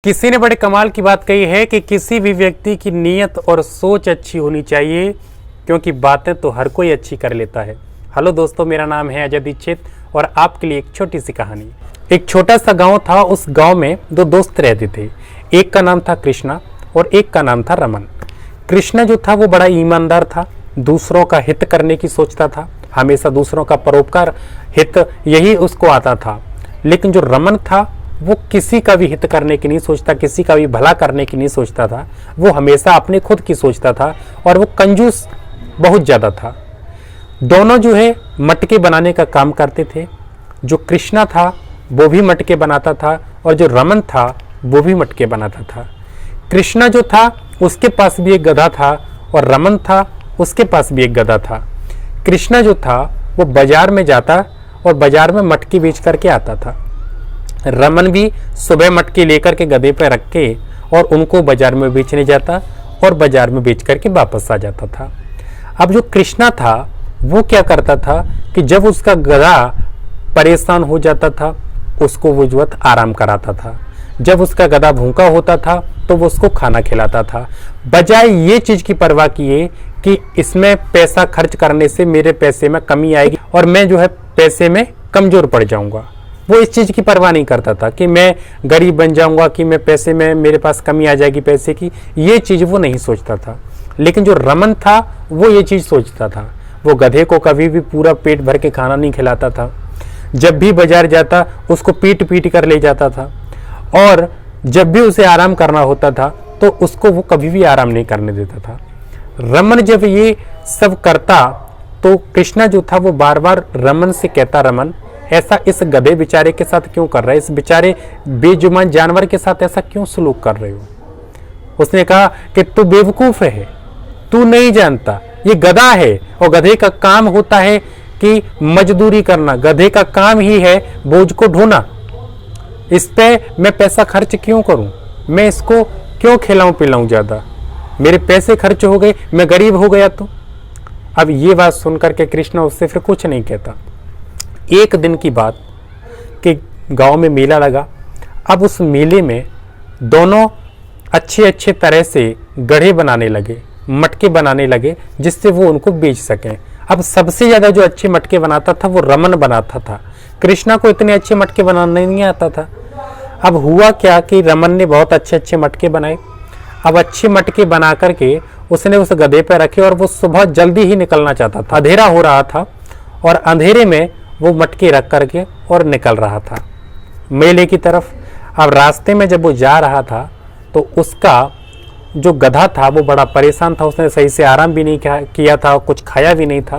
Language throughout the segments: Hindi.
किसी ने बड़े कमाल की बात कही है कि किसी भी व्यक्ति की नीयत और सोच अच्छी होनी चाहिए, क्योंकि बातें तो हर कोई अच्छी कर लेता है। हेलो दोस्तों, मेरा नाम है अजय दीक्षित और आपके लिए एक छोटी सी कहानी। एक छोटा सा गांव था। उस गांव में दो दोस्त रहते थे। एक का नाम था कृष्णा और एक का नाम था रमन। कृष्णा जो था वो बड़ा ईमानदार था, दूसरों का हित करने की सोचता था, हमेशा दूसरों का परोपकार हित यही उसको आता था। लेकिन जो रमन था वो किसी का भी हित करने की नहीं सोचता, किसी का भी भला करने की नहीं सोचता था। वो हमेशा अपने खुद की सोचता था और वो कंजूस बहुत ज़्यादा था। दोनों जो है मटके बनाने का काम करते थे। जो कृष्णा था वो भी मटके बनाता था और जो रमन था वो भी मटके बनाता था। कृष्णा जो था उसके पास भी एक गधा था और रमन था उसके पास भी एक गधा था। कृष्णा जो था वो बाजार में जाता और बाजार में मटके बेच करके आता था। रमन भी सुबह मटके लेकर के गधे पर रख के और उनको बाजार में बेचने जाता और बाजार में बेच करके वापस आ जाता था। अब जो कृष्णा था वो क्या करता था कि जब उसका गधा परेशान हो जाता था उसको वो जो आराम कराता था। जब उसका गधा भूखा होता था तो वो उसको खाना खिलाता था, बजाय ये चीज़ की परवाह किए कि इसमें पैसा खर्च करने से मेरे पैसे में कमी आएगी और मैं जो है पैसे में कमज़ोर पड़ जाऊंगा। वो इस चीज़ की परवाह नहीं करता था कि मैं गरीब बन जाऊंगा, कि मैं पैसे में मेरे पास कमी आ जाएगी पैसे की, ये चीज़ वो नहीं सोचता था। लेकिन जो रमन था वो ये चीज़ सोचता था। वो गधे को कभी भी पूरा पेट भर के खाना नहीं खिलाता था। जब भी बाजार जाता उसको पीट पीट कर ले जाता था और जब भी उसे आराम करना होता था तो उसको वो कभी भी आराम नहीं करने देता था। रमन जब ये सब करता तो कृष्णा जो था वो बार बार रमन से कहता, रमन ऐसा इस गधे बेचारे के साथ क्यों कर रहे हो, इस बेचारे बेजुबान जानवर के साथ ऐसा क्यों सलूक कर रहे हो। उसने कहा कि तू बेवकूफ़ है, तू नहीं जानता, ये गधा है और गधे का काम होता है कि मजदूरी करना, गधे का काम ही है बोझ को ढोना। इस पे मैं पैसा खर्च क्यों करूं, मैं इसको क्यों खिलाऊं पिलाऊं ज़्यादा, मेरे पैसे खर्च हो गए, मैं गरीब हो गया तो। अब ये बात सुनकर के कृष्णा उससे फिर कुछ नहीं कहता। एक दिन की बात कि गांव में मेला लगा। अब उस मेले में दोनों अच्छे अच्छे तरह से गढ़े बनाने लगे, मटके बनाने लगे, जिससे वो उनको बेच सकें। अब सबसे ज़्यादा जो अच्छे मटके बनाता था वो रमन बनाता था। कृष्णा को इतने अच्छे मटके बनाने नहीं आता था। अब हुआ क्या कि रमन ने बहुत अच्छे अच्छे मटके बनाए। अब अच्छे मटके बना करके उसने उस गधे पर रखे और वो सुबह जल्दी ही निकलना चाहता था। अंधेरा हो रहा था और अंधेरे में वो मटके रख करके और निकल रहा था मेले की तरफ। अब रास्ते में जब वो जा रहा था तो उसका जो गधा था वो बड़ा परेशान था। उसने सही से आराम भी नहीं किया था, कुछ खाया भी नहीं था।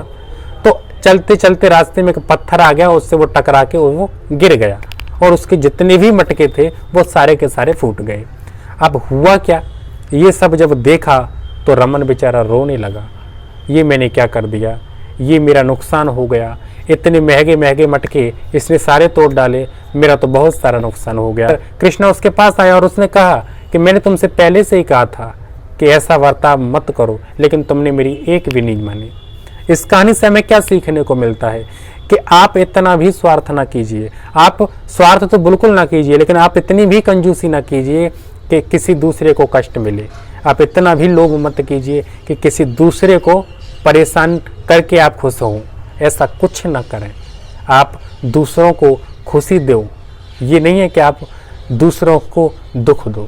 तो चलते चलते रास्ते में एक पत्थर आ गया, उससे वो टकरा के वो गिर गया और उसके जितने भी मटके थे वो सारे के सारे फूट गए। अब हुआ क्या, ये सब जब देखा तो रमन बेचारा रोने लगा। ये मैंने क्या कर दिया, ये मेरा नुकसान हो गया, इतने महंगे महंगे मटके इसने सारे तोड़ डाले, मेरा तो बहुत सारा नुकसान हो गया। कृष्णा उसके पास आया और उसने कहा कि मैंने तुमसे पहले से ही कहा था कि ऐसा बर्ताव मत करो, लेकिन तुमने मेरी एक भी नहीं मानी। इस कहानी से हमें क्या सीखने को मिलता है कि आप इतना भी स्वार्थ ना कीजिए। आप स्वार्थ तो बिल्कुल ना कीजिए, लेकिन आप इतनी भी कंजूसी ना कीजिए कि किसी दूसरे को कष्ट मिले। आप इतना भी लोभ मत कीजिए कि किसी दूसरे को परेशान करके आप खुश हों। ऐसा कुछ ना करें। आप दूसरों को खुशी दो, ये नहीं है कि आप दूसरों को दुख दो।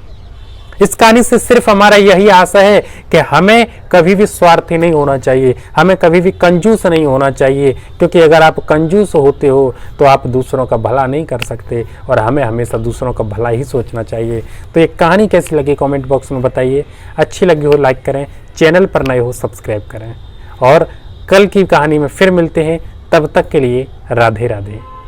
इस कहानी से सिर्फ हमारा यही आशा है कि हमें कभी भी स्वार्थी नहीं होना चाहिए, हमें कभी भी कंजूस नहीं होना चाहिए, क्योंकि अगर आप कंजूस होते हो तो आप दूसरों का भला नहीं कर सकते और हमें हमेशा दूसरों का भला ही सोचना चाहिए। तो ये कहानी कैसी लगी कमेंट बॉक्स में बताइए। अच्छी लगी हो लाइक करें, चैनल पर नए हो सब्सक्राइब करें और कल की कहानी में फिर मिलते हैं। तब तक के लिए राधे राधे।